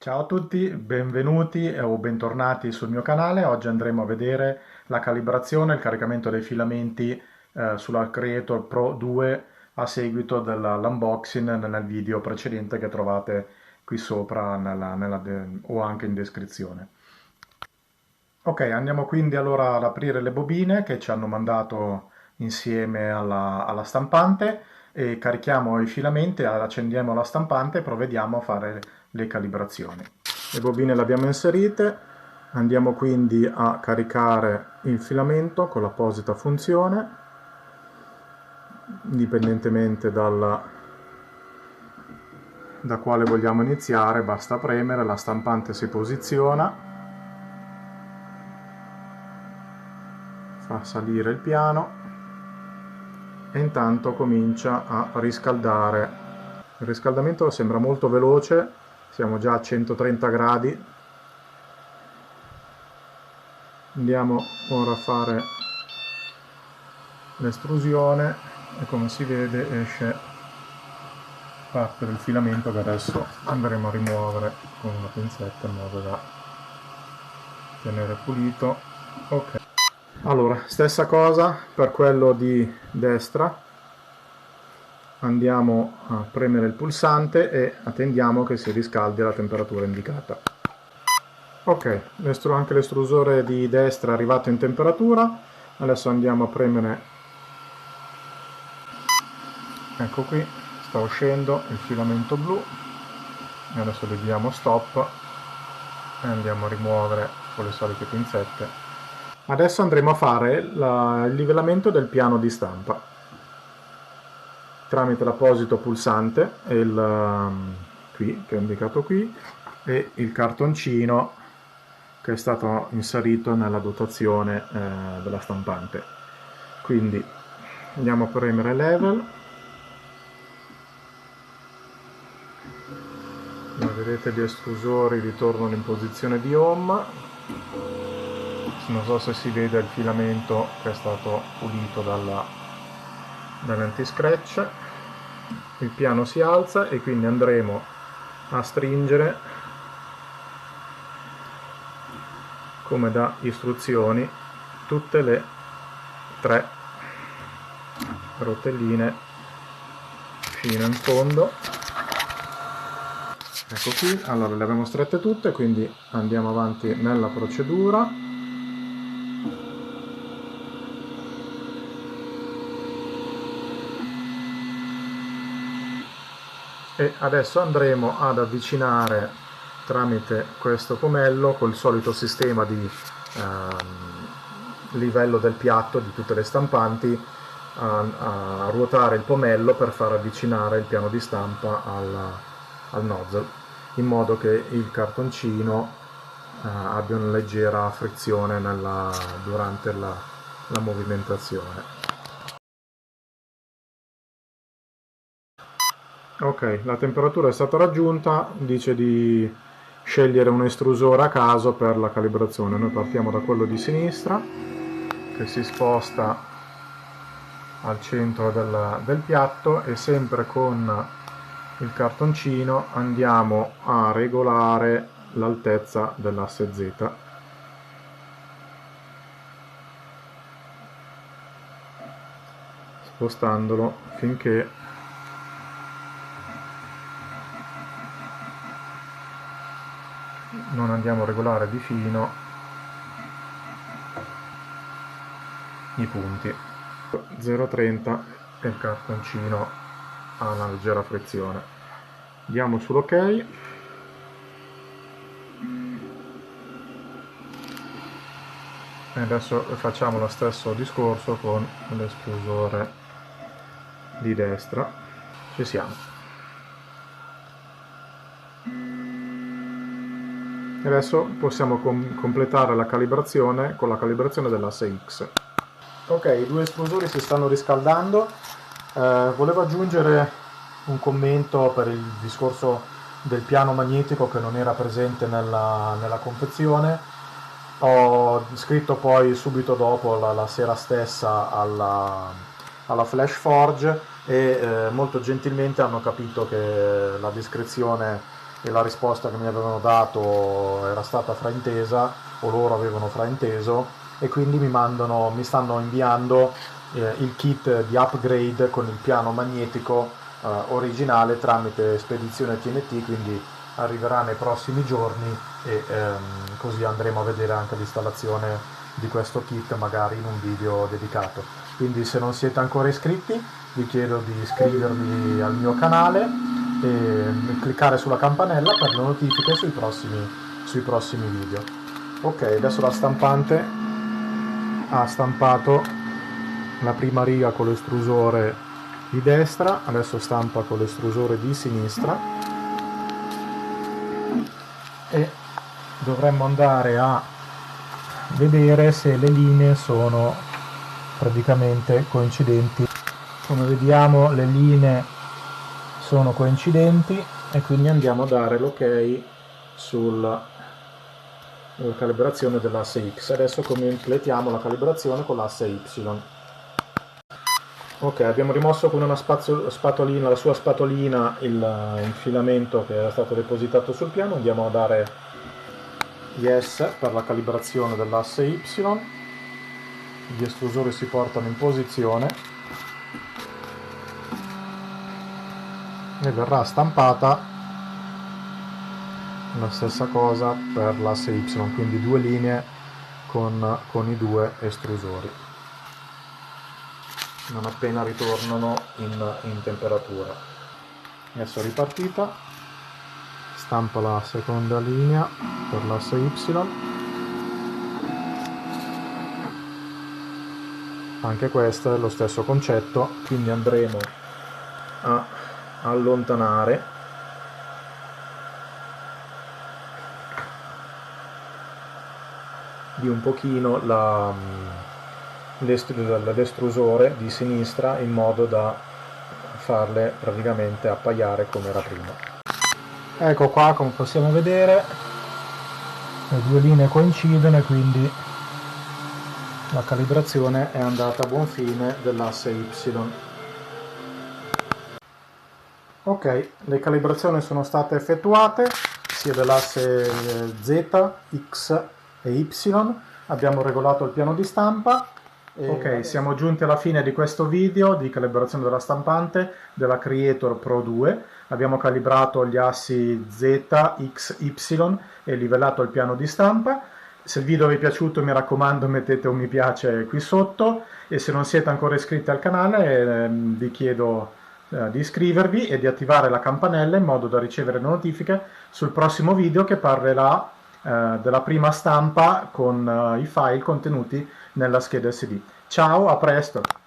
Ciao a tutti, benvenuti o bentornati sul mio canale. Oggi andremo a vedere la calibrazione e il caricamento dei filamenti sulla Creator Pro 2 a seguito dell'unboxing nel video precedente che trovate qui sopra o anche in descrizione. Ok, andiamo quindi allora ad aprire le bobine che ci hanno mandato insieme alla stampante e carichiamo i filamenti, accendiamo la stampante e provvediamo a fare le calibrazioni. Le bobine le abbiamo inserite, andiamo quindi a caricare il filamento con l'apposita funzione, indipendentemente da quale vogliamo iniziare, basta premere, la stampante si posiziona, fa salire il piano e intanto comincia a riscaldare. Il riscaldamento sembra molto veloce, siamo già a 130 gradi. Andiamo ora a fare l'estrusione e come si vede esce parte del filamento che adesso andremo a rimuovere con una pinzetta in modo da tenere pulito. Ok. Allora, stessa cosa per quello di destra, andiamo a premere il pulsante e attendiamo che si riscaldi alla temperatura indicata. Ok, anche l'estrusore di destra è arrivato in temperatura, adesso andiamo a premere, ecco qui, sta uscendo il filamento blu, e adesso gli diamo stop e andiamo a rimuovere con le solite pinzette. Adesso andremo a fare il livellamento del piano di stampa tramite l'apposito pulsante qui, che è indicato qui, e il cartoncino che è stato inserito nella dotazione della stampante. Quindi andiamo a premere level, come vedete gli estrusori ritornano in posizione di home. Non so se si vede il filamento che è stato pulito dall'anti-scratch. Il piano si alza e quindi andremo a stringere come da istruzioni tutte le 3 rotelline fino in fondo. Ecco qui, allora le abbiamo strette tutte, quindi andiamo avanti nella procedura. E adesso andremo ad avvicinare tramite questo pomello col solito sistema di livello del piatto di tutte le stampanti a ruotare il pomello per far avvicinare il piano di stampa al nozzle, in modo che il cartoncino abbia una leggera frizione durante la movimentazione. Ok, la temperatura è stata raggiunta, dice di scegliere un estrusore a caso per la calibrazione. Noi partiamo da quello di sinistra, che si sposta al centro del piatto, e sempre con il cartoncino andiamo a regolare l'altezza dell'asse Z. Spostandolo finché non andiamo a regolare di fino i punti. 0,30 e il cartoncino ha una leggera frizione. Diamo sull'ok e adesso facciamo lo stesso discorso con l'estrusore di destra. Ci siamo. Adesso possiamo completare la calibrazione con la calibrazione dell'asse X. Ok, i due estrusori si stanno riscaldando. Volevo aggiungere un commento per il discorso del piano magnetico che non era presente nella confezione. Ho scritto poi subito dopo, la sera stessa, alla Flash Forge, e molto gentilmente hanno capito che la descrizione e la risposta che mi avevano dato era stata fraintesa o loro avevano frainteso, e quindi mi stanno inviando il kit di upgrade con il piano magnetico originale tramite spedizione TNT, quindi arriverà nei prossimi giorni e così andremo a vedere anche l'installazione di questo kit magari in un video dedicato. Quindi se non siete ancora iscritti vi chiedo di iscrivervi al mio canale e cliccare sulla campanella per le notifiche sui prossimi video. Ok, adesso la stampante ha stampato la prima riga con l'estrusore di destra, adesso stampa con l'estrusore di sinistra e dovremmo andare a vedere se le linee sono praticamente coincidenti. Come vediamo le linee sono coincidenti e quindi andiamo a dare l'ok sulla calibrazione dell'asse X. Adesso completiamo la calibrazione con l'asse Y. Ok, abbiamo rimosso con una spatolina, la sua spatolina, il filamento che era stato depositato sul piano. Andiamo a dare yes per la calibrazione dell'asse Y. Gli estrusori si portano in posizione e verrà stampata la stessa cosa per l'asse Y, quindi due linee con i due estrusori non appena ritornano in temperatura. Adesso è ripartita, stampa la seconda linea per l'asse Y, anche questo è lo stesso concetto, quindi andremo a allontanare di un pochino l'estrusore di sinistra in modo da farle praticamente appaiare come era prima. Ecco qua, come possiamo vedere le due linee coincidono e quindi la calibrazione è andata a buon fine dell'asse Y. Ok, le calibrazioni sono state effettuate sia dell'asse Z, X e Y. Abbiamo regolato il piano di stampa. Ok, siamo giunti alla fine di questo video di calibrazione della stampante della Creator Pro 2. Abbiamo calibrato gli assi Z, X, Y e livellato il piano di stampa. Se il video vi è piaciuto, mi raccomando, mettete un mi piace qui sotto, e se non siete ancora iscritti al canale vi chiedo di iscrivervi e di attivare la campanella in modo da ricevere notifiche sul prossimo video che parlerà della prima stampa con i file contenuti nella scheda SD. Ciao, a presto!